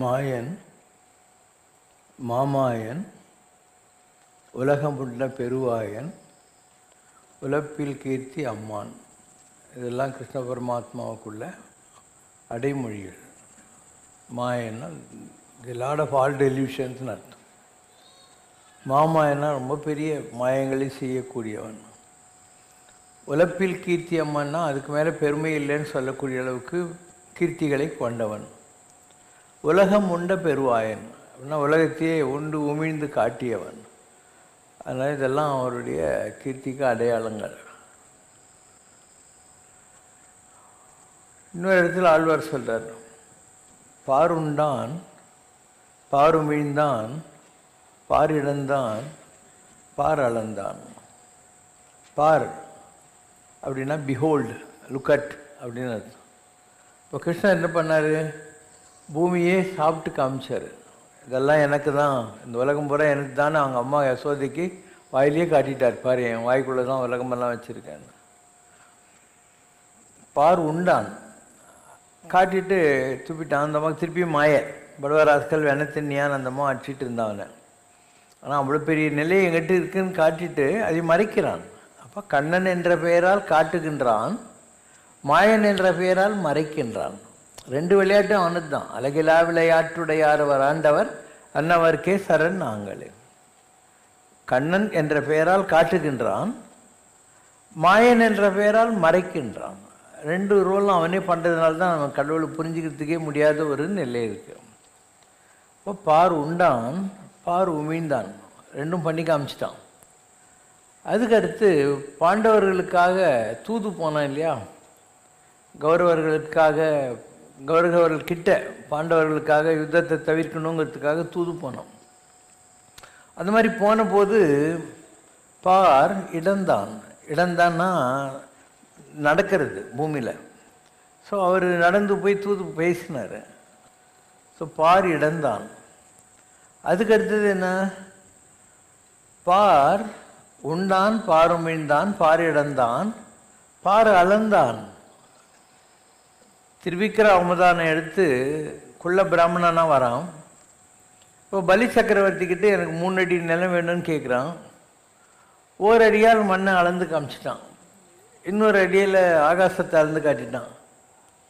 மாயன், மாமாயன், உலகமுள்ள பெருவாயன், உலப்பில் கீர்த்தி அம்மான். இதெல்லாம் கிருஷ்ண பரமாத்மாவுக்குள்ள அடைமொழிகள். மாயன்னா தி Lord of all டெலியூஷன்ஸ்னு அர்த்தம். மாமாயன்னா ரொம்ப பெரிய மாயங்களை செய்யக்கூடியவன். உலப்பில் கீர்த்தி அம்மான்னா அதுக்கு மேலே பெருமை இல்லைன்னு சொல்லக்கூடிய அளவுக்கு கீர்த்திகளை கொண்டவன். உலகம் உண்ட பெருவாயன் அப்படின்னா உலகத்தையே உண்டு உமிழ்ந்து காட்டியவன். அதனால் இதெல்லாம் அவருடைய கீர்த்திக்கு அடையாளங்கள். இன்னொரு இடத்துல ஆழ்வார் சொல்கிறார், பாருண்டான், பாருமிழ்ந்தான், பாரிடந்தான், பார் அளந்தான். பார் அப்படின்னா பிஹோல்டு, லுக்கட் அப்படின்னு அர்த்தம். இப்போ கிருஷ்ணர் என்ன பண்ணார்? பூமியே சாப்பிட்டு காமிச்சார். இதெல்லாம் எனக்கு தான், இந்த உலகம் பூரா எனக்கு தானே அவங்க அம்மா யசோதைக்கு வாயிலேயே காட்டிட்டார். பாரு, என் வாய்க்குள்ளே தான் உலகமெல்லாம் வச்சுருக்கேன். பார் உண்டான் காட்டிட்டு துப்பிட்டான். அந்த அம்மா திருப்பி மாய படுவராஸ்கள் வெனத்தின்னியான் அந்த அம்மா அடிச்சிட்டு இருந்தாவனை. ஆனால் அவ்வளோ பெரிய நிலை எங்கிட்ட இருக்குன்னு காட்டிட்டு அதை மறைக்கிறான். அப்போ கண்ணன் என்ற பெயரால் காட்டுகின்றான், மாயன் என்ற பெயரால் மறைக்கின்றான். ரெண்டு விளையாட்டும் அவனுக்கு தான். அழகிலா விளையாட்டுடையாரவர் ஆண்டவர் அன்னவர்க்கே சரண் நாங்களே. கண்ணன் என்ற பெயரால் காட்டுகின்றான், மாயன் என்ற பெயரால் மறைக்கின்றான். ரெண்டு ரோலும் அவனே பண்ணுறதுனால தான் நம்ம கடவுளை புரிஞ்சுக்கிறதுக்கே முடியாத ஒரு நிலை இருக்கு. இப்போ பார் உண்டான், பார் உமிழ்ந்தான், ரெண்டும் பண்ணி காமிச்சிட்டான். அதுக்கடுத்து பாண்டவர்களுக்காக தூது போனான் இல்லையா? கௌரவர்களுக்காக, கௌரவர்கள் கிட்ட பாண்டவர்களுக்காக யுத்தத்தை தவிர்க்கணுங்கிறதுக்காக தூது போனோம். அந்த மாதிரி போன போது பார் இடந்தான். இடந்தான்னா நடக்கிறது பூமியில். ஸோ அவர் நடந்து போய் தூது பேசினார். ஸோ பார் இடந்தான். அதுக்கு அடுத்தது என்ன? பார் உண்டான், பாருமிழ்ந்தான், பார் இடந்தான், பார் அளந்தான். திருவிக்கிர அவமதானம் எடுத்து குள்ள பிராமணனா வரான். இப்போ பலி சக்கரவர்த்திக்கிட்ட எனக்கு 3 அடி நிலம் வேணும்னு கேட்குறான். ஓர் அடியால் மண்ணை அளந்து காமிச்சிட்டான். இன்னொரு அடியில் ஆகாசத்தை அளந்து காட்டிட்டான்.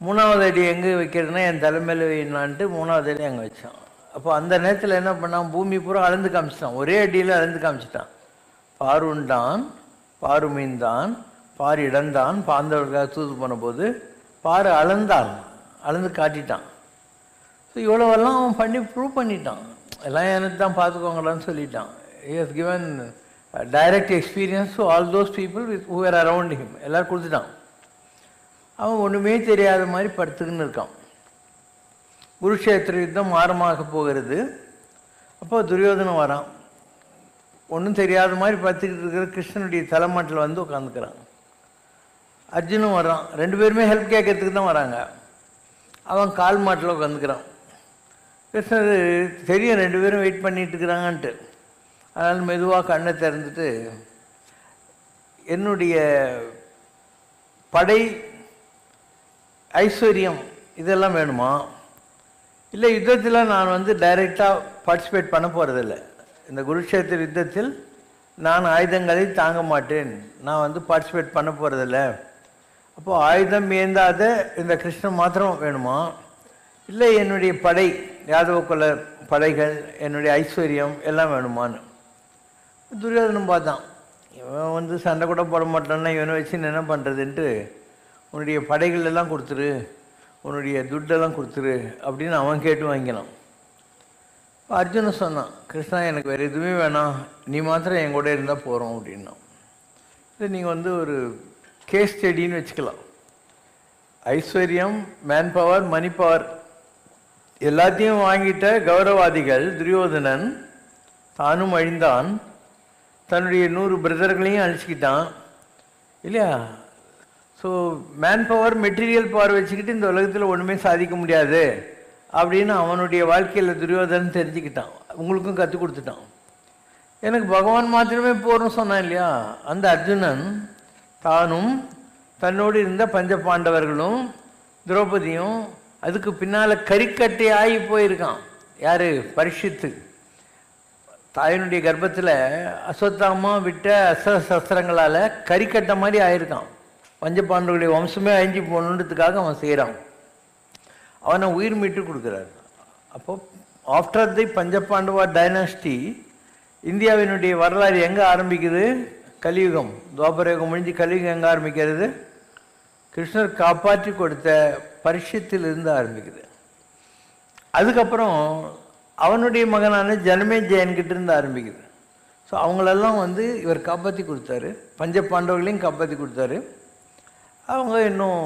3வது அடி எங்கே வைக்கிறதுனா என் தலைமையில் வைனான்ட்டு 3வது அடி அங்கே வச்சான். அப்போ அந்த நேரத்தில் என்ன பண்ணான்? பூமி பூரா அளந்து காமிச்சிட்டான். ஒரே அடியில் அளந்து காமிச்சிட்டான். பாருண்டான், பாருமீன்தான், பார் இடந்தான். பாண்டவர்களுக்காக தூது போன போது பாரு அளந்தான், அளந்து காட்டிட்டான். ஸோ இவ்வளோவெல்லாம் அவன் பண்ணி ப்ரூவ் பண்ணிட்டான். எல்லாம் எனக்கு தான் பார்த்துக்கோங்களான்னு சொல்லிட்டான். He has given direct experience to all those people who are around him. எல்லோரும் கொடுத்துட்டான். அவன் ஒன்றுமே தெரியாத மாதிரி படுத்துக்கின்னு இருக்கான். குருஷேத்திர யுத்தம் ஆரம்பமாக போகிறது. அப்போ துரியோதனன் வரான். ஒன்றும் தெரியாத மாதிரி படுத்துக்கிட்டு இருக்கிற கிருஷ்ணனுடைய தலைமாட்டில் வந்து உட்காந்துக்கிறான். அர்ஜுனும் வரான். 2 பேருமே ஹெல்ப் கேட்கறதுக்கு தான் வராங்க. அவன் கால் மாட்டில் உட்காந்துக்கிறான். கிருஷ்ணர் தெரியும் 2 பேரும் வெயிட் பண்ணிட்டு இருக்கிறாங்கன்ட்டு. அதனால் மெதுவாக கண்ணை திறந்துட்டு, என்னுடைய படை, ஐஸ்வர்யம் இதெல்லாம் வேணுமா? இல்லை யுத்தத்தில் நான் வந்து டைரெக்டாக பார்ட்டிசிபேட் பண்ண போகிறதில்ல. இந்த குருஷேத்திர யுத்தத்தில் நான் ஆயுதங்களை தாங்க மாட்டேன். நான் வந்து பார்ட்டிசிபேட் பண்ண போகிறதில்ல. அப்போது ஆயுதம் ஏந்தாத இந்த கிருஷ்ணன் மாத்திரம் வேணுமா? இல்லை என்னுடைய படை, யாதவ குல படைகள், என்னுடைய ஐஸ்வர்யம் எல்லாம் வேணுமான்னு. துரியோதனம் பார்த்தான். இவன் வந்து சண்டை கூட போட மாட்டான்னா இவனை வச்சு என்ன பண்ணுறதுன்ட்டு, உன்னுடைய படைகள் எல்லாம் கொடுத்துரு, உன்னுடைய துட்டெல்லாம் கொடுத்துரு அப்படின்னு அவன் கேட்டு வாங்கினான். அர்ஜுனன் சொன்னான், கிருஷ்ணா எனக்கு வேறு எதுவுமே வேணாம், நீ மாத்திரம் என் கூட இருந்தால் போகிறோம் அப்படின்னா. இதை நீங்கள் வந்து ஒரு கேஸ் ஸ்டடின்னு வச்சுக்கலாம். ஐஸ்வர்யம், மேன் பவர், மணி பவர் எல்லாத்தையும் வாங்கிட்ட கௌரவாதிகள் துரியோதனன் தானும் அழிந்தான், தன்னுடைய 100 பிரதர்களையும் அழிச்சிக்கிட்டான் இல்லையா? So man power, material power வச்சுக்கிட்டு இந்த உலகத்தில் ஒன்றுமே சாதிக்க முடியாது அப்படின்னு அவனுடைய வாழ்க்கையில் துரியோதனன் தெரிஞ்சுக்கிட்டான். உங்களுக்கும் கற்றுக் கொடுத்துட்டான். எனக்கு பகவான் மாத்திரமே போகிறோம் சொன்னான் இல்லையா? அந்த அர்ஜுனன் தானும் தன்னோடு இருந்த பஞ்ச பாண்டவர்களும் திரௌபதியும் அதுக்கு பின்னால் கறிக்கட்டை ஆகி போயிருக்கான். யார்? பரீட்சித்து. தாயினுடைய கர்ப்பத்தில் அஸ்வத்தாமா விட்ட சஸ்திரங்களால் கறிக்கட்டை மாதிரி ஆயிருக்கான். பஞ்சபாண்டவர்களுடைய வம்சமே அழிஞ்சு போகணுன்றதுக்காக அவன் செய்கிறான். அவனை உயிர் மீட்டு கொடுக்குறாரு. அப்போது ஆஃப்டர் தி பஞ்சபாண்டவா டைனாஸ்டி இந்தியாவினுடைய வரலாறு எங்கே ஆரம்பிக்குது? கலியுகம். துவாபரயுகம் முடிஞ்சு கலியுகம் எங்கே ஆரம்பிக்கிறது? கிருஷ்ணர் காப்பாற்றி கொடுத்த பரீட்சத்திலிருந்து ஆரம்பிக்குது. அதுக்கப்புறம் அவனுடைய மகனான ஜனமேஜயன்கிட்ட இருந்து ஆரம்பிக்குது. ஸோ அவங்களெல்லாம் இவர் காப்பாற்றி கொடுத்தாரு. பஞ்ச பாண்டவர்களையும் காப்பாற்றி கொடுத்தாரு. அவங்க இன்னும்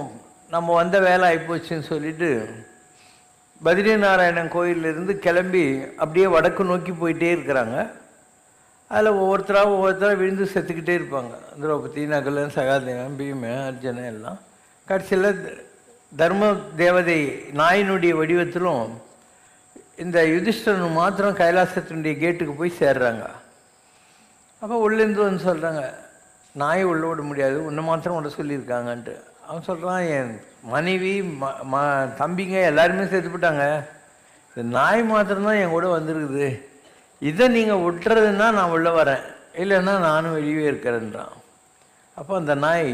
நம்ம வந்த வேலை ஆகிப்போச்சுன்னு சொல்லிட்டு பத்ரி நாராயணன் கோயிலிருந்து கிளம்பி அப்படியே வடக்கு நோக்கி போயிட்டே இருக்கிறாங்க. அதில் ஒவ்வொருத்தராக விழுந்து செத்துக்கிட்டே இருப்பாங்க. திரௌபதி, நகுலன், சகாதேவன், பீமன், அர்ஜுனன் எல்லாம். கடைசியில் தர்ம தேவதை நாயினுடைய வடிவத்திலும் இந்த யுதிஷ்டரன் மாத்திரம் கைலாசத்தினுடைய கேட்டுக்கு போய் சேர்றாங்க. அப்போ உள்ளேருந்து சொல்கிறாங்க, நாயை உள்ள விட முடியாது, உன்னை மாத்திரம் விட சொல்லியிருக்காங்கன்ட்டு. அவன் சொல்கிறான், என் மனைவி தம்பிங்க எல்லாருமே செத்துப்பட்டாங்க, இந்த நாய் மாத்திரம்தான் என் கூட வந்திருக்குது, இதை நீங்கள் விட்டுறதுன்னா நான் உள்ளே வரேன், இல்லைன்னா நானும் வெளியே இருக்கிறேன்றான். அப்போ அந்த நாய்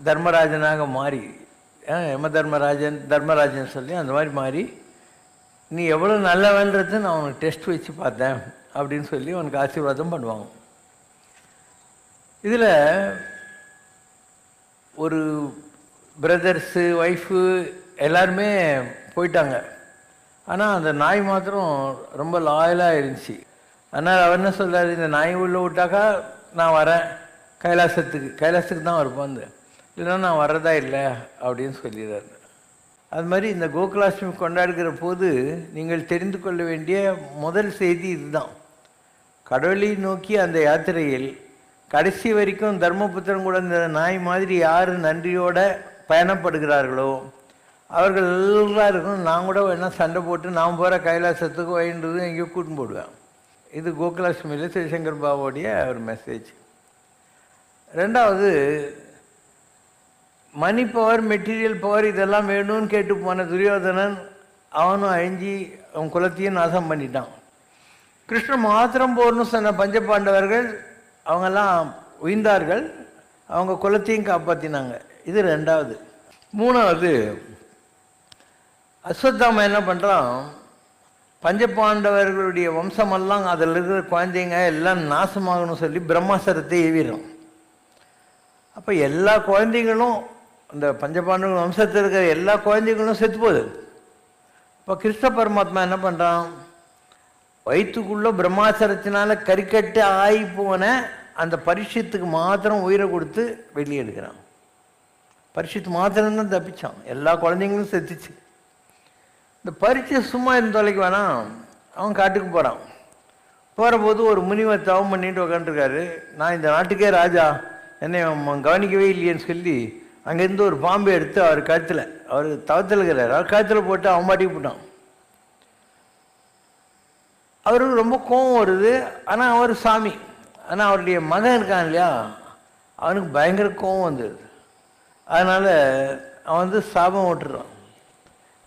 தர்மராஜனாக மாறி, யம தர்மராஜன் சொல்லி அந்த மாதிரி மாறி, நீ எவ்வளோ நல்லவன்றது நான் உனக்கு டெஸ்ட் வச்சு பார்த்தேன் அப்படின்னு சொல்லி உனக்கு ஆசீர்வாதம் பண்ணுவாங்க. இதில் ஒரு பிரதர்ஸு, ஒய்ஃபு எல்லாருமே போயிட்டாங்க. ஆனால் அந்த நாய் மாத்திரம் ரொம்ப லாயலாக இருந்துச்சு. அதனால் அவர் என்ன சொல்கிறார், இந்த நாய் உள்ள விட்டாக்கா நான் வரேன் கைலாசத்துக்கு தான் இருப்பேன், இல்லைன்னா நான் வர்றதா இல்லை அப்படின்னு சொல்லிடுறாரு. அது மாதிரி இந்த கோகுலாஷ்டமி கொண்டாடுகிற போது நீங்கள் தெரிந்து கொள்ள வேண்டிய முதல் செய்தி இதுதான். கடவுளை நோக்கி அந்த யாத்திரையில் கடைசி வரைக்கும் தர்மபுத்திரன் கூட இந்த நாய் மாதிரி யார் நன்றியோட பயணப்படுகிறார்களோ அவர்கள் எல்லாருக்கும் நான் கூட வேணா சண்டை போட்டு நான் போகிற கைலாசத்துக்கு வயின்றது எங்கேயோ கூட்டின்னு போடுவேன். இது கோகுலாஷ்டமியில் சிவசங்கர் பாபாவுடைய ஒரு மெசேஜ். ரெண்டாவது, மணி பவர், மெட்டீரியல் பவர் இதெல்லாம் வேணும்னு கேட்டு போன துரியோதனன் அவனும் அழிஞ்சி அவன் குலத்தையும் நாசம் பண்ணிட்டான். கிருஷ்ணன் மாத்திரம் போர்னு சொன்ன பஞ்சபாண்டவர்கள் அவங்கெல்லாம் உயிர்ந்தார்கள், அவங்க குலத்தையும் காப்பாற்றினாங்க. இது ரெண்டாவது. மூணாவது, அஸ்வத்தாம என்ன பண்ணுறான், பஞ்சபாண்டவர்களுடைய வம்சமெல்லாம் அதில் இருக்கிற குழந்தைங்க எல்லாம் நாசமாகணும்னு சொல்லி பிரம்மாஸ்திரத்தை ஏவிடும். அப்போ எல்லா குழந்தைகளும் அந்த பஞ்சபாண்டவர்கள் வம்சத்தில் இருக்கிற எல்லா குழந்தைகளும் செத்து போகுது. இப்போ கிருஷ்ண பரமாத்மா என்ன பண்ணுறான், வயிற்றுக்குள்ளே பிரம்மாஸ்திரத்தினால கறிக்கட்டு ஆகி போன அந்த பரீட்சத்துக்கு மாத்திரம் உயிரை கொடுத்து வெளியே எடுக்கிறான். பரீட்சத்து மாத்திரம்தான் தப்பிச்சான், எல்லா குழந்தைங்களும் செத்துச்சு. இந்த பரீட்சை சும்மா இருந்து தொலைக்கு வேணாம், அவன் காட்டுக்கு போகிறான். போகிற போது ஒரு முனிவர் தவம் பண்ணிட்டு உக்காந்துருக்காரு. நான் இந்த நாட்டுக்கே ராஜா, என்னை கவனிக்கவே இல்லையேன்னு சொல்லி அங்கேருந்து ஒரு பாம்பை எடுத்து அவர் கழுத்தில், அவர் தவத்தில் இருக்கிறார், அவர் கழுத்தில் போட்டு அவன் மாட்டி போட்டான். அவருக்கு ரொம்ப கோபம் வருது. ஆனால் அவர் சாமி, ஆனால் அவருடைய மகன் இருக்கான் இல்லையா, அவனுக்கு பயங்கர கோபம் வந்துடுது. அதனால் அவன் சாபம் விட்டுறான்,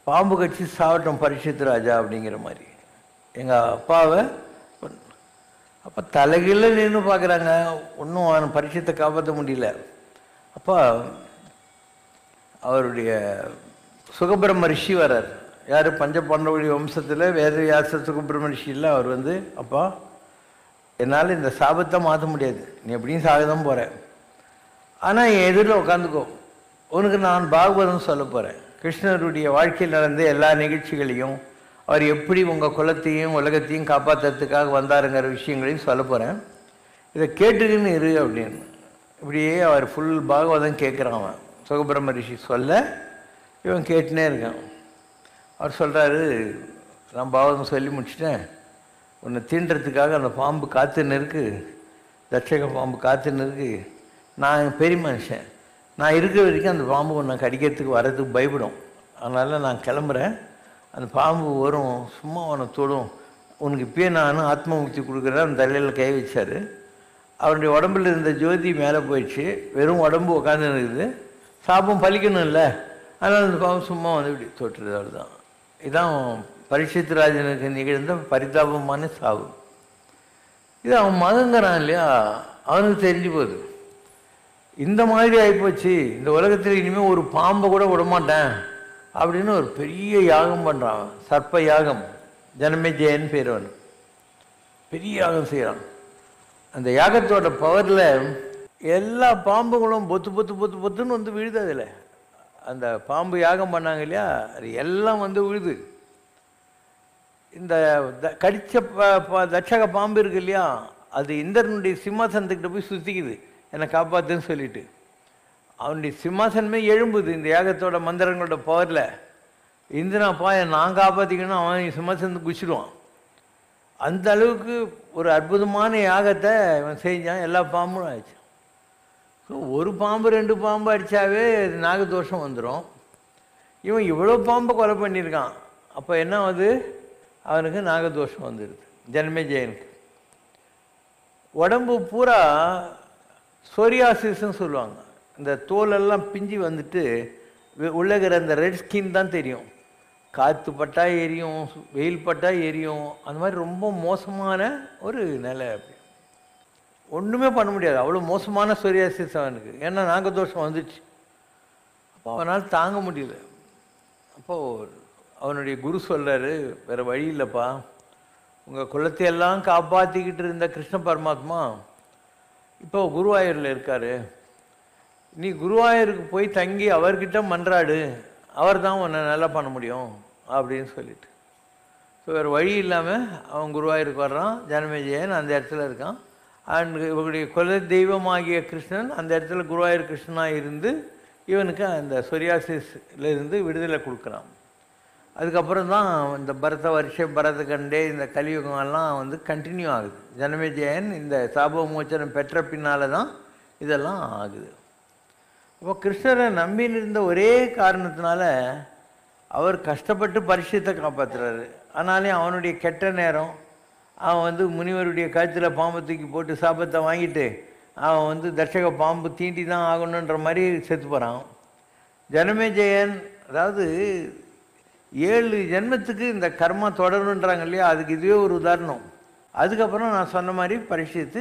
பாம்பு கட்சி சாவட்டும் பரீட்சித்து ராஜா அப்படிங்கிற மாதிரி எங்கள் அப்பாவை. அப்போ தலைகீழ நின்று பார்க்குறாங்க, ஒன்றும் அவன் பரீட்சத்தை காப்பாற்ற முடியல. அப்போ அவருடைய சுகபிரம்ம ரிஷி வர்றார். யார்? பஞ்சபாண்டவருடைய வம்சத்தில் வேதவியாச சுகபிரம்ம ரிஷியில் அவர் அப்பா என்னால் இந்த சாபத்தை மாற்ற முடியாது, நீ எப்படியும் சாக தான் போகிறேன், ஆனால் என் எதிரில் உட்காந்துக்கோ, உனக்கு நான் பாகவதம் சொல்ல போகிறேன். கிருஷ்ணருடைய வாழ்க்கையில் நடந்த எல்லா நிகழ்ச்சிகளையும், அவர் எப்படி உங்கள் குலத்தையும் உலகத்தையும் காப்பாற்றுறதுக்காக வந்தாருங்கிற விஷயங்களையும் சொல்ல போகிறேன், இதை கேட்டுக்குன்னு இரு அப்படின்னு. இப்படியே அவர் ஃபுல் பாகவதம் கேட்குறான். அவன் சுகபிரம்ம ரிஷி சொல்ல இவன் கேட்டுனே இருக்கான். அவர் சொல்கிறாரு, நான் பாகவதம் சொல்லி முடிச்சிட்டேன், உன்னை தீண்டுறதுக்காக அந்த பாம்பு காத்துன்னு இருக்கு, தட்சக பாம்பு காத்துன்னு இருக்கு, நான் பெரிய மனுஷன், நான் இருக்கிற வரைக்கும் அந்த பாம்பு உன்னை கடிக்கிறதுக்கு வர்றதுக்கு பயப்படும், அதனால் நான் கிளம்புறேன், அந்த பாம்பு வரும் சும்மா அவனை தொடும், உனக்கு இப்பயே நான் ஆத்மமுக்தி கொடுக்குறேன். அந்த தலையில் கை வச்சார். அவருடைய உடம்புல இருந்த ஜோதி மேலே போயிடுச்சு, வெறும் உடம்பு உட்காந்து இருக்குது. சாபம் பலிக்கணும் இல்லை, அதனால் அந்த பாம்பு சும்மா வந்து இப்படி தொட்டுறது அவ்வளோதான். இதுதான் பரீட்சித் ராஜனுக்கு நிகழ்ந்த பரிதாபமான சாவு. இது அவன் மகங்கிறான் இல்லையா, அவனுக்கு தெரிஞ்சு போகுது இந்த மாதிரி ஆகிப்போச்சு, இந்த உலகத்தில் இனிமேல் ஒரு பாம்பை கூட விடமாட்டேன் அப்படின்னு ஒரு பெரிய யாகம் பண்ணுறான். சர்ப்ப யாகம், ஜனமேஜயன் பேர். அவன் பெரிய யாகம் செய்கிறான். அந்த யாகத்தோட பவரில் எல்லா பாம்புகளும் பொத்து பொத்து பொத்து பொத்துன்னு வந்து விழுது. அதில் அந்த பாம்பு யாகம் பண்ணாங்க இல்லையா, அது எல்லாம் வந்து விழுது. இந்த கடித்த தட்சக பாம்பு இருக்கு இல்லையா, அது இந்திரனுடைய சிம்மாசனத்துக்கிட்ட போய் சுற்றிக்குது, என்னை காப்பாற்றுன்னு சொல்லிட்டு. அவனுடைய சிம்மாசனமே எழும்புது இந்த யாகத்தோட மந்திரங்களோட பவரில். இந்திரனாப்பா நான் காப்பாற்றிக்கணும், அவன் சிம்மாசனத்துக்கு குச்சிடுவான். அந்த அளவுக்கு ஒரு அற்புதமான யாகத்தை இவன் செஞ்சான். எல்லா பாம்பும் ஆயிடுச்சு. ஸோ ஒரு பாம்பு 2 பாம்பு அடித்தாவே நாகதோஷம் வந்துடும். இவன் இவ்வளோ பாம்பை கொலை பண்ணியிருக்கான். அப்போ என்ன ஆகுது, அவனுக்கு நாகதோஷம் வந்துடுது ஜனமேஜயனுக்கு. உடம்பு பூரா சோரியாசிஸ்ன்னு சொல்லுவாங்க. இந்த தோலெல்லாம் பிஞ்சு வந்துட்டு உள்ளகிற அந்த ரெட் ஸ்கின் தான் தெரியும். காற்று பட்டா எரியும், வெயில் பட்டா எரியும். அந்த மாதிரி ரொம்ப மோசமான ஒரு நிலை. அப்படி ஒன்றுமே பண்ண முடியாது, அவ்வளோ மோசமான சோரியாசிஸ் அவனுக்கு. ஏன்னா நாகதோஷம் வந்துடுச்சு. அப்போ அவனால் தாங்க முடியல. அப்போது அவனுடைய குரு சொல்கிறாரு, வேறு வழி இல்லைப்பா, உங்கள் குலத்தையெல்லாம் காப்பாற்றிக்கிட்டு இருந்த கிருஷ்ண பரமாத்மா இப்போ குருவாயூரில் இருக்கார். நீ குருவாயூருக்கு போய் தங்கி அவர்கிட்ட மன்றாடு, அவர் தான் உன்னை நல்லா பண்ண முடியும் அப்படின்னு சொல்லிட்டு. ஸோ வேறு வழி இல்லாமல் அவன் குருவாயூருக்கு வர்றான். ஜனமேஜயன் அந்த இடத்துல இருக்கான். அண்ட் இவருடைய குல தெய்வமாகிய கிருஷ்ணன் அந்த இடத்துல குருவாயூர் கிருஷ்ணனாக இருந்து இவனுக்கு அந்த சொரியாசிஸ்லேருந்து விடுதலை கொடுக்குறான். அதுக்கப்புறம் தான் இந்த பரத வருஷ பரத கண்டே இந்த கலியுகமெல்லாம் வந்து கண்டினியூ ஆகுது. ஜனமேஜயன் இந்த சாப மோச்சனம் பெற்ற பின்னால் தான் இதெல்லாம் ஆகுது. அப்போ கிருஷ்ணரை நம்பின்னு இருந்த ஒரே காரணத்தினால அவர் கஷ்டப்பட்டு பரிட்சத்தை காப்பாற்றுறாரு. ஆனாலே அவனுடைய கெட்ட நேரம், அவன் வந்து முனிவருடைய கழுத்தில் பாம்பை தூக்கி போட்டு சாபத்தை வாங்கிட்டு அவன் வந்து தட்சக பாம்பு தீண்டி தான் ஆகணுன்ற மாதிரி செத்து போகிறான். ஜனமேஜயன் அதாவது 7 ஜென்மத்துக்கு இந்த கர்மா தொடரணுன்றாங்க இல்லையா, அதுக்கு இதுவே ஒரு உதாரணம். அதுக்கப்புறம் நான் சொன்ன மாதிரி பரிட்சித்து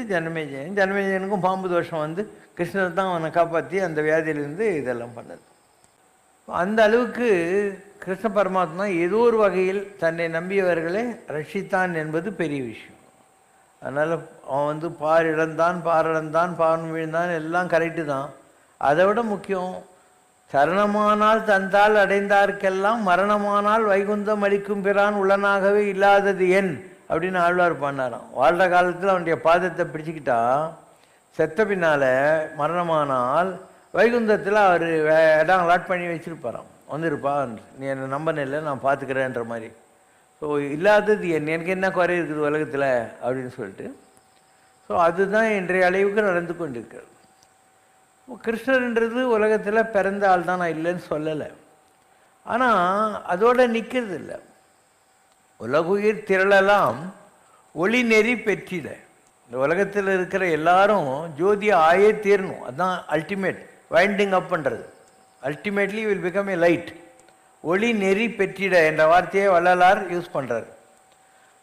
ஜனமேஜயனுக்கும் பாம்பு தோஷம் வந்து கிருஷ்ணர் தான் அவனை காப்பாற்றி அந்த வியாதியிலேருந்து இதெல்லாம் பண்ணது. அந்த அளவுக்கு கிருஷ்ண பரமாத்மா ஏதோ ஒரு வகையில் தன்னை நம்பியவர்களை ரட்சித்தான் என்பது பெரிய விஷயம். அதனால் அவன் வந்து பாரிழந்தான் பான் விழுந்தான் எல்லாம் கரெக்டு தான். அதை விட முக்கியம், சரணமானால் தந்தால் அடைந்தார்க்கெல்லாம் மரணமானால் வைகுந்தம் அளிக்கும் பிரான் உளனாகவே இல்லாதது என் அப்படின்னு ஆழ்வார் பண்ணாராம். வாழ்கிற காலத்தில் அவனுடைய பாதத்தை பிடிச்சிக்கிட்டா செத்த பின்னால் மரணமானால் வைகுந்தத்தில் அவர் இடம் அலாட் பண்ணி வச்சுருப்பாராம். வந்துருப்பா, நீ என்னை நம்பனில்லை, நான் பார்த்துக்கிறேன்ற மாதிரி. ஸோ இல்லாதது எனக்கு என்ன குறை இருக்குது உலகத்தில் அப்படின்னு சொல்லிட்டு. ஸோ அதுதான் இன்றைய அளவுக்கு நடந்து கொண்டிருக்கிறது. கிருஷ்ணர்ன்றது உலகத்தில் பிறந்த ஆள் தான், நான் இல்லைன்னு சொல்லலை. ஆனால் அதோடு நிற்கிறது இல்லை. உலகுயிர் திரளலாம் ஒளி நெறி பெற்றிட. இந்த உலகத்தில் இருக்கிற எல்லாரும் ஜோதியை ஆயே தீரணும். அதுதான் அல்டிமேட் வைண்டிங் அப் பண்ணுறது. Ultimately will become a light. ஒளி நெறி பெற்றிட என்ற வார்த்தையை வள்ளலார் யூஸ் பண்ணுறார்.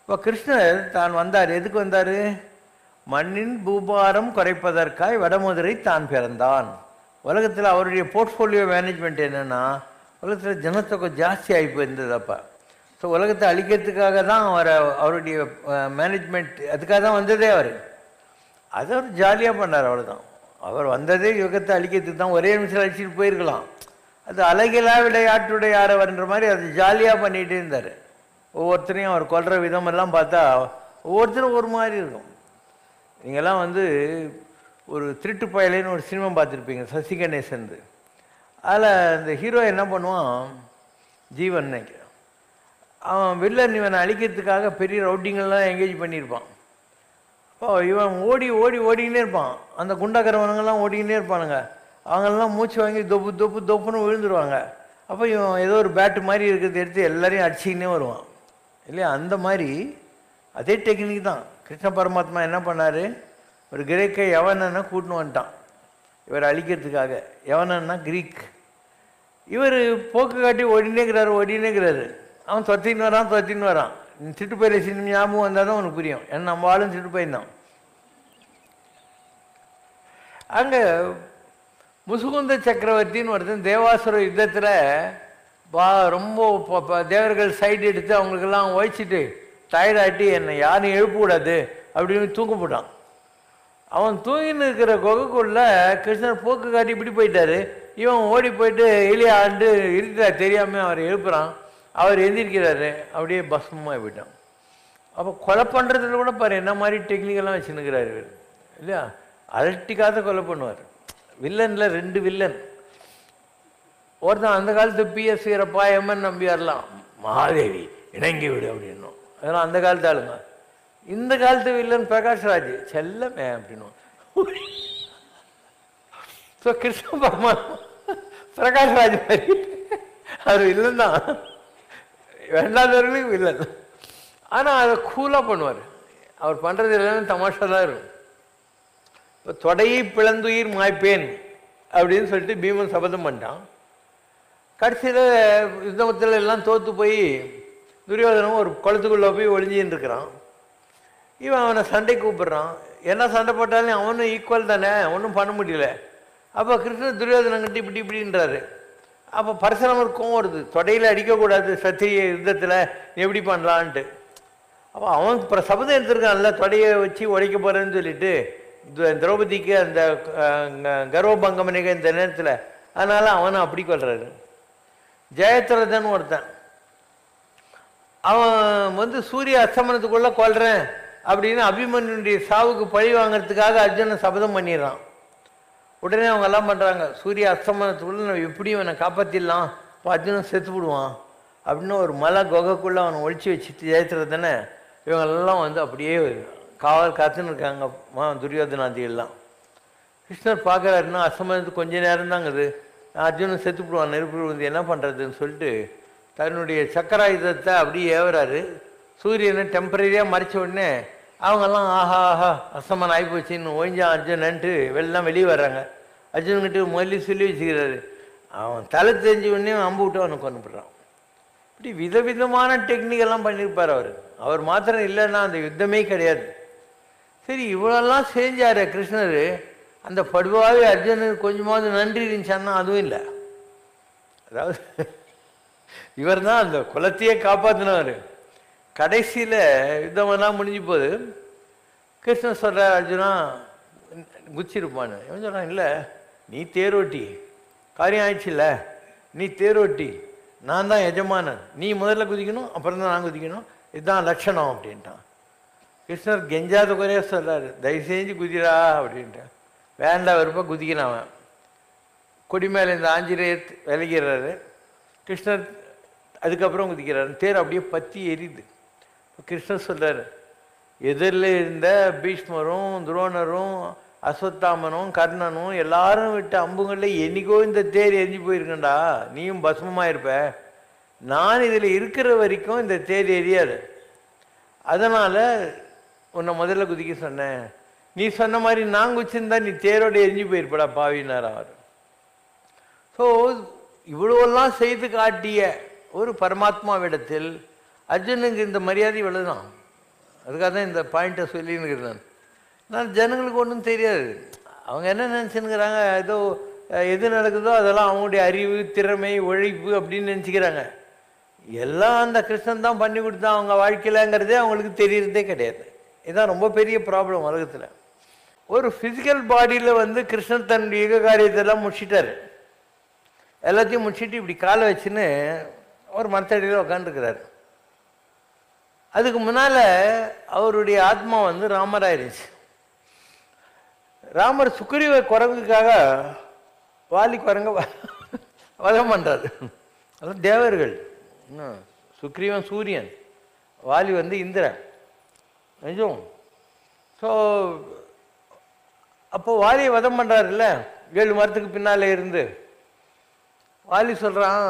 இப்போ கிருஷ்ணர் தான் வந்தார். எதுக்கு வந்தார்? மண்ணின் பூபாரம் குறைப்பதற்காய் வடமதுரை தான் பிறந்தான். உலகத்தில் அவருடைய போர்ட்ஃபோலியோ மேனேஜ்மெண்ட் என்னென்னா, உலகத்தில் ஜனத்தொகை ஜாஸ்தி ஆகி போயிருந்தது. அப்போ ஸோ உலகத்தை அழிக்கிறதுக்காக தான் அவருடைய மேனேஜ்மெண்ட் அதுக்காக தான் வந்ததே. அதை அவர் ஜாலியாக பண்ணார், அவ்வளோதான். அவர் வந்ததே யுகத்தை அழிக்கிறதுக்கு தான். ஒரே நிமிஷம் அழிச்சிட்டு போயிருக்கலாம். அது அழகிலா விளையாட்டுடைய யாரவர்ன்ற மாதிரி அது ஜாலியாக பண்ணிகிட்டே இருந்தார். ஒவ்வொருத்தரையும் அவர் கொல்ற விதமெல்லாம் பார்த்தா ஒவ்வொருத்தரும் ஒரு மாதிரி இருக்கும். நீங்கள்லாம் வந்து ஒரு திருட்டு பயலேன்னு ஒரு சினிமா பார்த்துருப்பீங்க, சசி கணேசன். அதில் இந்த ஹீரோ என்ன பண்ணுவான், ஜீவன் நினைக்கிறேன், அவன் வில்லன் இவனை அழிக்கிறதுக்காக பெரிய ரவுட்டிங்கெல்லாம் எங்கேஜ் பண்ணியிருப்பான். அப்போ இவன் ஓடிக்கினே இருப்பான். அந்த குண்டாக்கிறவனுங்கெல்லாம் ஓடிக்கினே இருப்பானுங்க. அவங்கெல்லாம் மூச்சு வாங்கி தொப்புன்னு விழுந்துருவாங்க. அப்போ இவன் ஏதோ ஒரு பேட்டு மாதிரி இருக்கிறத எடுத்து எல்லாரையும் அடிச்சிக்கினே வருவான் இல்லையா. அந்த மாதிரி அதே டெக்னிக் தான். கிருஷ்ண பரமாத்மா என்ன பண்ணார், ஒரு கிரேக்கை யவனன்னா கூட்டின்னு வந்துட்டான் இவர் அழிக்கிறதுக்காக. யவனன்னா கிரீக். இவர் போக்கு காட்டி ஓடினேங்கிறாரு. அவன் தொத்தின்னு வரான். சிட்டுப்பயிரை சின்ன ஞாபகம் வந்தால் தான் உனக்கு புரியும். ஏன்னா நம்ம ஆளும் சிட்டுப்பயிர்தான். அங்கே முசுகுந்த சக்கரவர்த்தின்னு ஒருத்தன் தேவாசுர யுத்தத்தில் ரொம்ப தேவர்கள் சைடு எடுத்து அவங்களுக்கெல்லாம் ஓய்ச்சிட்டு டயர்டாகிட்டு என்னை யாரும் எழுப்பக்கூடாது அப்படின்னு தூங்க போட்டான். அவன் தூங்கின்னு இருக்கிற குகைக்குள்ள கிருஷ்ணர் போக்கு காட்டி இப்படி போயிட்டாரு. இவன் ஓடி போயிட்டு எலியாண்டு இருக்கிறார், தெரியாமல் அவர் எழுப்புறான். அவர் எந்திரிக்கிறாரு, அப்படியே பஸ்மமாக போயிட்டான். அப்போ கொலை பண்ணுறதுல கூட பாரு என்ன மாதிரி டெக்னிக்கெல்லாம் வச்சுன்னுக்கிறாரு இவர் இல்லையா. அலட்டிக்காத கொலை பண்ணுவார். வில்லனில் 2 வில்லன். ஒருத்தன் அந்த காலத்து பிஎஸ் வீரப்பா, எம்என் நம்பியார்லாம் மகாதேவி இணங்கி விடு அப்படின்னும். அதெல்லாம் அந்த காலத்து ஆளுங்க. இந்த காலத்து வில்லன் பிரகாஷ்ராஜ் செல்லமே அப்படின்னு. ஸோ கிருஷ்ண பரமாத்மா பிரகாஷ்ராஜ் மாதிரி அவர் வில்லன் தான், வேண்டாதவர்களுக்கு வில்லன். ஆனால் அதை கூலாக பண்ணுவார். அவர் பண்ணுறது எல்லாமே தமாஷா தான் இருக்கும். இப்போ தொடையை பிளந்துயிர் மாய்ப்பேன் அப்படின்னு சொல்லிட்டு பீமன் சபதம் பண்ணிட்டான். கடைசியில் யுத்தத்தில் எல்லாம் தோற்று போய் துரியோதனம் ஒரு குளத்துக்குள்ளே போய் ஒளிஞ்சின்னு இருக்கிறான். இவன் அவனை சண்டை கூப்பிட்றான். என்ன சண்டை போட்டாலும் அவனும் ஈக்குவல் தானே, ஒன்றும் பண்ண முடியல. அப்போ கிருஷ்ணன் துரியோதனங்கிட்ட இப்படின்றாரு. அப்போ பரசுராமர் கோவம் வருது, தொடையில் அடிக்கக்கூடாது சத்திரிய யுத்தத்தில், எப்படி பண்ணலான்ட்டு. அப்போ அவன் சபதம் எடுத்திருக்கான்ல தொடையை வச்சு உடைக்க போகிறேன்னு சொல்லிட்டு திரௌபதிக்கு அந்த கர்வபங்கமனிக இந்த நேரத்தில். அதனால் அவனை அப்படி கொள்றாரு. ஜெயத்ரதன் ஒருத்தன், அவன் சூரிய அஸ்தமனத்துக்குள்ளே கொல்றேன் அப்படின்னு அபிமன்யுடைய சாவுக்கு பழி வாங்கிறதுக்காக அர்ஜுனன் சபதம் பண்ணிடுறான். உடனே அவங்க எல்லாம் பண்ணுறாங்க, சூரிய அஸ்தமனத்துக்குள்ளே நம்ம எப்படியும் அவனை காப்பாற்றிடலாம், இப்போ அர்ஜுனன் செத்து விடுவான் அப்படின்னு ஒரு மலை குகைக்குள்ளே அவனை ஒழிச்சு வச்சுட்டு ஜெயத்ரதனை இவங்கெல்லாம் அப்படியே காவல் காத்துன்னு இருக்காங்க துரியோதனாதிகள்லாம். கிருஷ்ணர் பார்க்குறாருன்னா அஸ்தமனத்துக்கு கொஞ்சம் நேரம் தாங்குது, அர்ஜுனன் செத்து விடுவான், நெருப்பு வந்து என்ன பண்ணுறதுன்னு சொல்லிட்டு தன்னுடைய சக்கராயுதத்தை அப்படியே ஏவுறாரு. சூரியனை டெம்பரரியாக மறைச்ச உடனே அவங்கெல்லாம் ஆஹா ஆஹா அஸ்தமனம் ஆகிப்போச்சின்னு ஓய்ஞ்சான் அர்ஜுனன்ட்டு வெளியே வர்றாங்க. அர்ஜுனன்கிட்ட முதல்ல சொல்லி வச்சுக்கிறாரு. அவன் தலை தெரிஞ்ச உடனே அம்பு விட்டு அவனை கொண்டு போடுறான். இப்படி விதவிதமான டெக்னிக்கெல்லாம் பண்ணியிருப்பார் அவர். அவர் மாத்திரம் இல்லைன்னா அந்த யுத்தமே கிடையாது. சரி, இவ்வளோலாம் செஞ்சார் கிருஷ்ணர். அந்த படுவாவே அர்ஜுனனுக்கு கொஞ்சமாவது நன்றி இருந்துச்சான்னா அதுவும் இல்லை. அதாவது இவர் தான் அந்த குலத்தையே காப்பாற்றினவர். கடைசியில் யுத்தமெல்லாம் முடிஞ்சு போது கிருஷ்ணன் சொல்கிறார், அர்ஜுனா குச்சிருப்பான்னு. இவன் சொல்கிறான், இல்லை நீ தேரோட்டி, காரியம் ஆயிடுச்சு இல்லை, நீ தேரோட்டி, நான் தான் எஜமானன், நீ முதல்ல குதிக்கணும் அப்புறம் தான் நான் குதிக்கணும், இதுதான் லட்சணம் அப்படின்ட்டான். கிருஷ்ணர் கெஞ்சாத குறைய சொல்கிறாரு, தயவு செஞ்சு குதிரா அப்படின்ட்டான். வேண்டாம் விருப்ப குதிக்கிறான். அவன் கொடி மேலே இந்த ஆஞ்சநேயர் விலகிறாரு. கிருஷ்ணர் அதுக்கப்புறம் குதிக்கிறாரு. தேர் அப்படியே பற்றி எரியுது. கிருஷ்ணர் சொல்கிறார், எதிரில் இருந்த பீஷ்மரும் துரோணரும் அஸ்வத்தாமனும் கர்ணனும் எல்லாரும் விட்ட அம்புங்களில் என்னைக்கோ இந்த தேர் எரிஞ்சு போயிருக்கண்டா, நீயும் பஸ்மமாக இருப்ப, நான் இதில் இருக்கிற வரைக்கும் இந்த தேர் எரியாது, அதனால் உன்னை முதல்ல குதிக்க சொன்னேன், நீ சொன்ன மாதிரி நான் குச்சிருந்தா நீ தேரோடு எரிஞ்சு போயிருப்படா பாவினார் அவர். ஸோ இவ்வளோலாம் செய்து காட்டிய ஒரு பரமாத்மாவிடத்தில் அர்ஜுனுக்கு இந்த மரியாதை இவ்வளோதான். அதுக்காக தான் இந்த பாயிண்ட்டை சொல்லின்னு நான் ஜனங்களுக்கு ஒன்றும் தெரியாது. அவங்க என்ன நினச்சின்னுக்கிறாங்க, ஏதோ எது நடக்குதோ அதெல்லாம் அவங்களுடைய அறிவு திறமை உழைப்பு அப்படின்னு நினச்சிக்கிறாங்க. எல்லாம் அந்த கிருஷ்ணன் தான் பண்ணி கொடுத்தா அவங்க வாழ்க்கையிலங்கிறதே அவங்களுக்கு தெரியறதே கிடையாது. இதுதான் ரொம்ப பெரிய ப்ராப்ளம் உலகத்தில். ஒரு ஃபிசிக்கல் பாடியில் கிருஷ்ணன் தன்னுடைய யுக காரியத்தெல்லாம் முடிச்சிட்டாரு. எல்லாத்தையும் முடிச்சுட்டு இப்படி காலை வச்சுன்னு ஒரு மரத்தடியில் உட்காந்துருக்கிறார். அதுக்கு முன்னால் அவருடைய ஆத்மா ராமராயிருச்சு. ராமர் சுக்ரீவ குரங்குக்காக வாலி குரங்க வதம் பண்ணுறாரு. அதான் தேவர்கள். சுக்ரீவன் சூரியன், வாலி இந்திரன். நிஜம். ஸோ அப்போ வாலியை வதம் பண்ணுறாருல்ல 7 மரத்துக்கு பின்னால் இருந்து. வாலி சொல்கிறான்,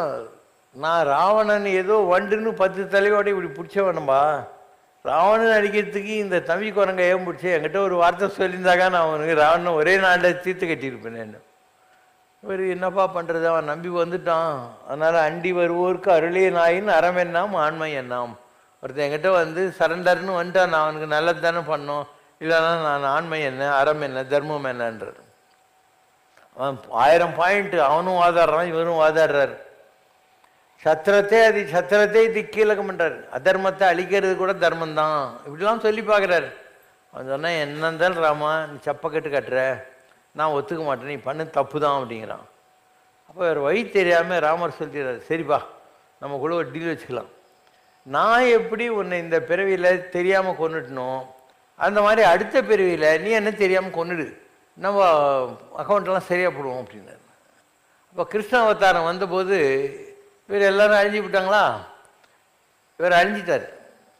நான் ராவணன் ஏதோ வண்டுன்னு 10 தலையோட இப்படி பிடிச்சவனம்பா, ராவணன் அடிக்கிறதுக்கு இந்த தம்பி குரங்க ஏன் பிடிச்சி என்கிட்ட ஒரு வார்த்தை சொல்லியிருந்தாக்கா நான் அவனுக்கு ராவணன் ஒரே நாளில் தீர்த்து கட்டியிருப்பேன். இவர் என்னப்பா பண்ணுறது, அவன் நம்பி வந்துட்டான், அதனால் அண்டி வருவோருக்கு அருளிய நாயின்னு அறம் என்னாம் ஆண்மை என்னாம். ஒருத்தன் என்கிட்ட வந்து சரண்டர்னு வந்துட்டான், நான் அவனுக்கு நல்லது தானே பண்ணோம், இல்லைன்னா நான் ஆண்மை என்ன, அறம் என்ன, தர்மம் என்னன்றார். அவன் 1000 பாயிண்ட் அவனும் வாதாடுறான், இவரும் வாதாடுறார். சத்திரத்தை இது கீழகம் பண்ணுறாரு. அதர்மத்தை அழிக்கிறது கூட தர்மம் தான், இப்படிலாம் சொல்லி பார்க்குறாரு. அவன் சொன்னால் என்ன இருந்தாலும் ராமா நீ சப்பக்கட்டு கட்டுற, நான் ஒத்துக்க மாட்டேன், நீ பண்ணு தப்பு தான் அப்படிங்கிறான். அப்போ வேறு வழி தெரியாமல் ராமர் சொல்லிடுறாரு, சரிப்பா நம்ம கூட ஒரு டீல் வச்சுக்கலாம். நான் எப்படி உன்னை இந்த பிறவியில் தெரியாமல் கொண்டுட்டணும், அந்த மாதிரி அடுத்த பிறவியில் நீ என்ன தெரியாமல் கொண்டுடு, நம்ம அக்கௌண்ட்டெல்லாம் சரியாக போடுவோம் அப்படின்னாரு. அப்போ கிருஷ்ண அவதாரம் வந்தபோது இவர் எல்லோரும் அழிஞ்சு விட்டாங்களா, இவர் அழிஞ்சிட்டார்.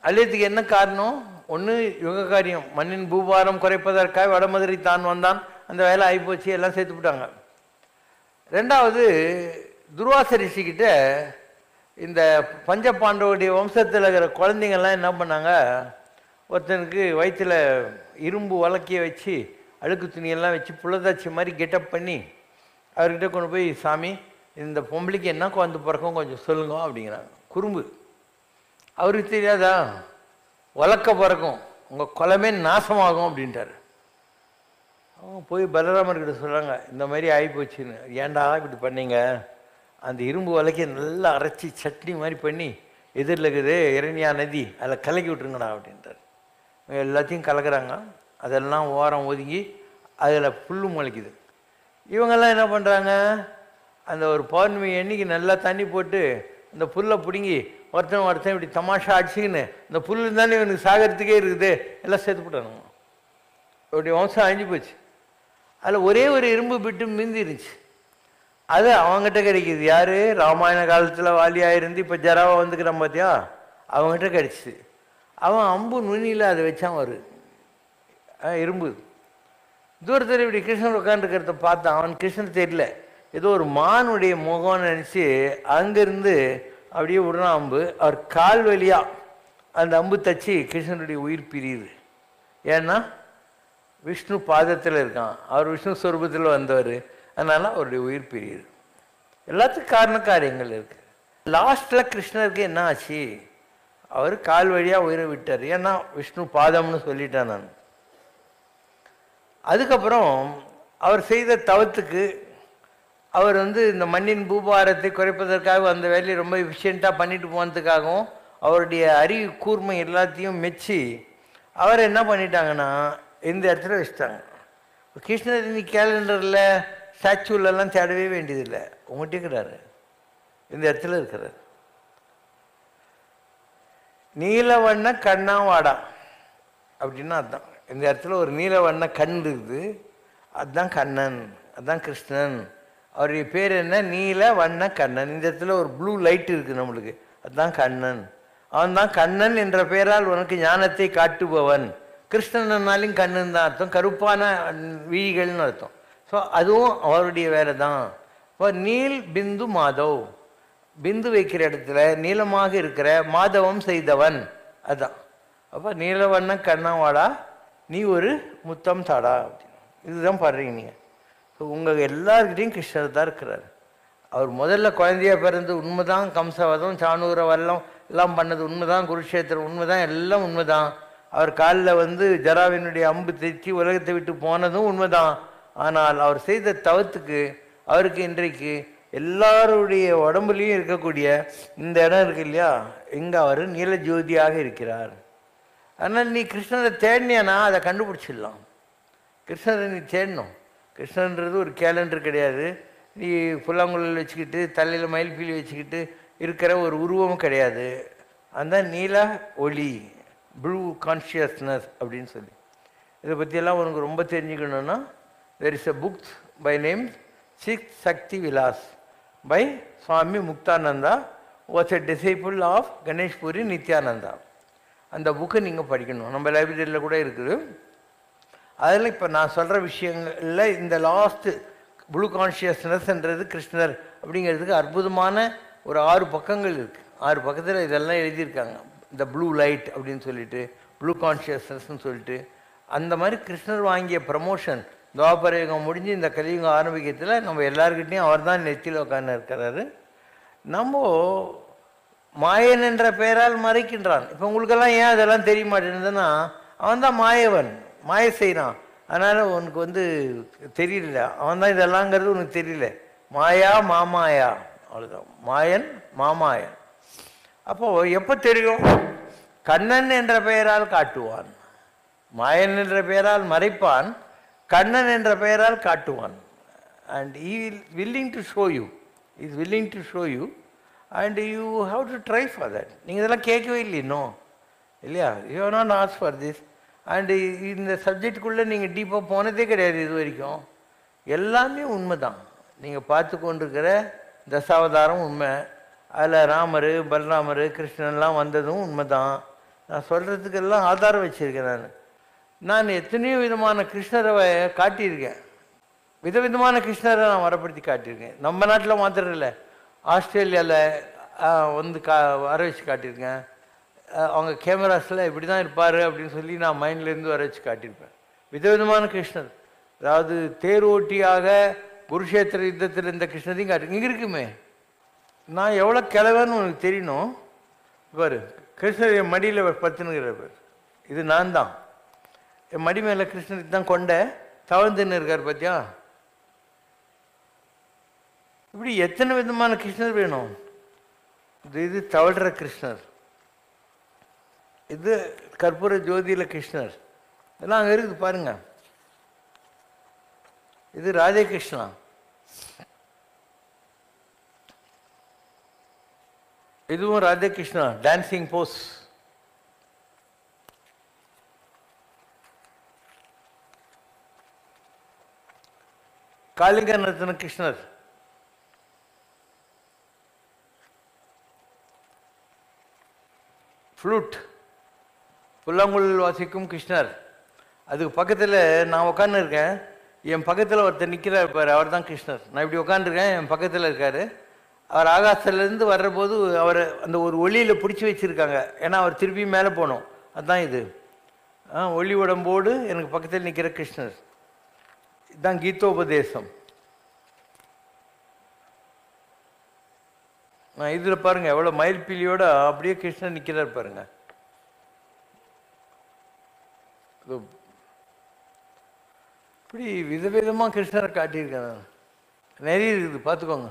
அழியத்துக்கு என்ன காரணம்? ஒன்று யுக காரியம், மண்ணின் பூபாரம் குறைப்பதற்காக வடமதுரை தான் வந்தான், அந்த வேலை ஆகிப்போச்சு, எல்லாம் சேர்த்து விட்டாங்க. ரெண்டாவது துர்வாச ரிஷிக்கிட்ட இந்த பஞ்ச பாண்டவருடைய வம்சத்தில் இருக்கிற குழந்தைங்கள்லாம் என்ன பண்ணாங்க, ஒருத்தனுக்கு வயிற்றில் இரும்பு வழக்கிய வச்சு அழுக்கு துணியெல்லாம் வச்சு புள்ளதாச்சி மாதிரி கெட்டப் பண்ணி அவர்கிட்ட கொண்டு போய், சாமி இந்த பொம்பளைக்கு என்ன குழந்தை பிறக்கும் கொஞ்சம் சொல்லுங்க அப்படிங்கிறாங்க. குறும்பு. அவருக்கு தெரியாதா, வழக்க பிறக்கும், உங்கள் குலமே நாசமாகும் அப்படின்ட்டார். அவங்க போய் பலராமர்கிட்ட சொல்கிறாங்க, இந்த மாதிரி ஆகிப்போச்சுன்னு. ஏன்டா இப்படி பண்ணீங்க, அந்த இரும்பு வழக்கையை நல்லா அரைச்சி சட்னி மாதிரி பண்ணி எதிரில் இருக்குது இரணியா நதி, அதில் கலக்கி விட்டுருங்கடா அப்படின்ட்டார். எல்லாத்தையும் கலக்கிறாங்க, அதெல்லாம் ஓரம் ஒதுங்கி அதில் புல் முளைக்குது. இவங்கெல்லாம் என்ன பண்ணுறாங்க, அந்த ஒரு பௌர்ணமி எண்ணிக்கை நல்லா தண்ணி போட்டு இந்த புல்லை பிடுங்கி ஒருத்தன் இப்படி தமாஷா அடிச்சுக்கின்னு, இந்த புல் தானே இவனுக்கு சாகிறதுக்கே இருக்குது, எல்லாம் சேர்த்து போட்டானுங்க. இப்படி வம்சம் அழிஞ்சு போச்சு. அதில் ஒரே ஒரு இரும்பு பிட்டு மிந்திருச்சு, அது அவங்ககிட்ட கிடைக்கிது. யார்? ராமாயண காலத்தில் வாலியாக இருந்து இப்போ ஜராவா வந்துக்கிறான் பார்த்தியா, அவங்ககிட்ட கிடைச்சிது. அவன் அம்பு நுனியில் அதை வச்சான் ஒரு இரும்பு. தூரத்தில் இப்படி கிருஷ்ணன் உட்காந்துருக்கிறத பார்த்தான். அவன் கிருஷ்ணன் தெரியல, ஏதோ ஒரு மானுடைய முகம்னு நினச்சி அங்கேருந்து அப்படியே விடுறான் அம்பு. அவர் கால் வழியாக அந்த அம்பு தச்சு கிருஷ்ணனுடைய உயிர் பிரியுது. ஏன்னா விஷ்ணு பாதத்தில் இருக்கான், அவர் விஷ்ணு ஸ்வரூபத்தில் வந்தவர், அதனால் அவருடைய உயிர் பிரியுது. எல்லாத்துக்கும் காரண காரியங்கள் இருக்குது. லாஸ்ட்டில் கிருஷ்ணருக்கு என்ன ஆச்சு, அவர் கால் வழியாக உயிரை விட்டார், ஏன்னா விஷ்ணு பாதம்னு சொல்லிட்டேன் நான். அதுக்கப்புறம் அவர் செய்த தவத்துக்கு அவர் இந்த மண்ணின் பூபாரத்தை குறைப்பதற்காக அந்த வேலையை ரொம்ப எஃபிஷியண்ட்டாக பண்ணிட்டு போனதுக்காகவும் அவருடைய அறிவு கூர்மை எல்லாத்தையும் மெச்சி அவர் என்ன பண்ணிட்டாங்கன்னா இந்த இடத்துல வச்சுட்டாங்க. கிருஷ்ணர் இன்னைக்கு கேலண்டரில் ஸ்டாச்சுலெல்லாம் தேடவே வேண்டியதில்லை, உங்கள்கிட்ட இருக்கிறாரு, இந்த இடத்துல இருக்கிறார். நீலவண்ண கண்ணா வாடா அப்படின்னா அதுதான். இந்த இடத்துல ஒரு நீலவண்ண கண் இருக்குது, அதுதான் கண்ணன், அதுதான் கிருஷ்ணன். அவருடைய பேர் என்ன? நீல வண்ண கண்ணன். இந்த இடத்துல ஒரு ப்ளூ லைட் இருக்குது நம்மளுக்கு, அதுதான் கண்ணன். அவன் தான் கண்ணன் என்ற பெயரால் உனக்கு ஞானத்தை காட்டுபவன். கிருஷ்ணன்னாலையும் கண்ணன் தான் அர்த்தம், கருப்பான விழிகள்னு அர்த்தம். ஸோ அதுவும் அவருடைய வேலை தான். இப்போ நீல் பிந்து மாதவ், பிந்து வைக்கிற இடத்துல நீளமாக இருக்கிற மாதவம் செய்தவன், அதுதான். அப்போ நீலவண்ண கண்ணாவாடா நீ ஒரு முத்தம் தாடா அப்படின்னு இதுதான் பாடுறீங்க நீங்கள். ஸோ உங்கள் எல்லாருக்கிட்டையும் கிருஷ்ணர் தான் இருக்கிறார். அவர் முதல்ல குழந்தையாக பிறந்து உண்மைதான், கம்சவதம் சாணூர வல்லம் எல்லாம் பண்ணது உண்மைதான், குருஷேத்திரம் உண்மைதான், எல்லாம் உண்மைதான். அவர் காலில் ஜராவினுடைய அம்பு தைச்சி உலகத்தை விட்டு போனதும் உண்மைதான். ஆனால் அவர் செய்த தவத்துக்கு அவருக்கு இன்றைக்கு எல்லாருடைய உடம்புலையும் இருக்கக்கூடிய இந்த இடம் இருக்கு இல்லையா, இங்கே அவர் நீல ஜோதியாக இருக்கிறார். அதனால் நீ கிருஷ்ணரை தேடினியானா அதை கண்டுபிடிச்சிடலாம். கிருஷ்ணரை நீ தேடணும். கிருஷ்ணன்றது ஒரு கேலண்டர் கிடையாது, நீ புல்லாங்குழல் வச்சுக்கிட்டு தலையில் மயில்பீலி வச்சுக்கிட்டு இருக்கிற ஒரு உருவமும் கிடையாது. அந்த நீல ஒளி, ப்ளூ கான்ஷியஸ்னஸ் அப்படின்னு சொல்லி இதை பற்றியெல்லாம் உனக்கு ரொம்ப தெரிஞ்சுக்கணுன்னா there is a book by name Sikh Shakti Vilas by Swami Muktananda, was a disciple of Ganesh Puri Nityananda. அந்த புக்கை நீங்கள் படிக்கணும், நம்ம லைப்ரரியில் கூட இருக்குது. அதில் இப்போ நான் சொல்கிற விஷயங்களில் இந்த லாஸ்ட்டு ப்ளூ கான்ஷியஸ்னஸ்ன்றது கிருஷ்ணர் அப்படிங்கிறதுக்கு அற்புதமான ஒரு 6 பக்கங்கள் இருக்குது. 6 பக்கத்தில் இதெல்லாம் எழுதியிருக்காங்க. இந்த ப்ளூ லைட் அப்படின்னு சொல்லிட்டு, ப்ளூ கான்ஷியஸ்னஸ்ன்னு சொல்லிட்டு, அந்த மாதிரி கிருஷ்ணர் வாங்கிய ப்ரமோஷன் துவாபர யுகம் முடிஞ்சு இந்த கலியுகம் ஆரம்பிக்கிறதுல நம்ம எல்லாருக்கிட்டையும் அவர் தான் நெத்தியில் உட்கார்ந்து இருக்கிறாரு. நம்ம மாயன் என்ற பெயரால் மறைக்கின்றான். இப்போ உங்களுக்கெல்லாம் ஏன் அதெல்லாம் தெரிய மாட்டேங்குதுன்னா, அவன் தான் மாயவன், மாய செய்கிறான். அதனால் உனக்கு வந்து தெரியல, அவன் தான் இதெல்லாங்கிறது உனக்கு தெரியல. மாயா மாமாயா, அவ்வளோதான். மாயன் மாமாயன். அப்போது எப்போ தெரியும்? கண்ணன் என்ற பெயரால் காட்டுவான். மாயன் என்ற பெயரால் மறைப்பான், கண்ணன் என்ற பெயரால் காட்டுவான். And he will willing to show you, he is willing to show you and you have to try for that. நீங்கள் இதெல்லாம் கேட்கவே இல்லை இன்னும், இல்லையா? you have not asked for this. And இந்த சப்ஜெக்டுக்குள்ளே நீங்கள் டீப்பாக போனதே கிடையாது இது வரைக்கும். எல்லாமே உண்மை தான். நீங்கள் பார்த்து கொண்டிருக்கிற தசாவதாரம் உண்மை, அதில் ராமர் பலராமர் கிருஷ்ணன்லாம் வந்ததும் உண்மை தான். நான் சொல்கிறதுக்கெல்லாம் ஆதாரம் வச்சுருக்கேன். நான் எத்தனையோ விதமான கிருஷ்ணரை காட்டியிருக்கேன், விதவிதமான கிருஷ்ணரை நான் வரப்படுத்தி காட்டியிருக்கேன். நம்ம நாட்டில் மாத்திரம் இல்லை, ஆஸ்திரேலியாவில் வந்து வர வச்சு காட்டியிருக்கேன். அவங்க கேமராஸில் இப்படி தான் இருப்பார் அப்படின்னு சொல்லி நான் மைண்ட்லேருந்து வர வச்சு காட்டியிருப்பேன். விதவிதமான கிருஷ்ணர், அதாவது தேரோட்டியாக குருஷேத்திர யுத்தத்தில் இந்த கிருஷ்ணரையும் காட்டு இங்கே இருக்குமே. நான் எவ்வளோ கிழவன்னு உனக்கு தெரியணும். பாரு, கிருஷ்ணர் என் மடியில் பத்துனுங்கிற பேர், இது நான் தான். என் மடி மேலே கிருஷ்ணருக்கு தான் கொண்ட தவழ்ந்துன்னு இருக்கார் பார்த்தியா. இப்படி எத்தனை விதமான கிருஷ்ணர் வேணும். இது தவழ்கிற கிருஷ்ணர், இது கற்பூர ஜோதியில் கிருஷ்ணர், இதெல்லாம் அங்கே இருக்குது பாருங்க. இது ராதே கிருஷ்ணா, இதுவும் ராதே கிருஷ்ணா டான்சிங் போஸ். காளிங்க நர்த்தன கிருஷ்ணர், ஃப்ளூட் புல்லாங்குழல் வாசிக்கும் கிருஷ்ணர். அதுக்கு பக்கத்தில் நான் உட்காந்து இருக்கேன், என் பக்கத்தில் ஒருத்தர் நிற்கிறார் இருப்பார், அவர் தான் கிருஷ்ணர். நான் இப்படி உட்காந்துருக்கேன், என் பக்கத்தில் இருக்கார். அவர் ஆகாசத்துலேருந்து வர்றபோது அவர் அந்த ஒரு ஒளியில் பிடிச்சி வச்சுருக்காங்க, ஏன்னா அவர் திருப்பி மேலே போகணும். அதுதான் இது. ஒளி உடம்போடு எனக்கு பக்கத்தில் நிற்கிற கிருஷ்ணர், இதுதான் கீதோபதேசம். இதில் பாருங்கள் எவ்வளோ மயில்பீலியோட அப்படியே கிருஷ்ணர் நிற்கிறார் பாருங்க. இப்படி விதவிதமாக கிருஷ்ணரை காட்டியிருக்கேன், நிறைய இருக்குது, பார்த்துக்கோங்க.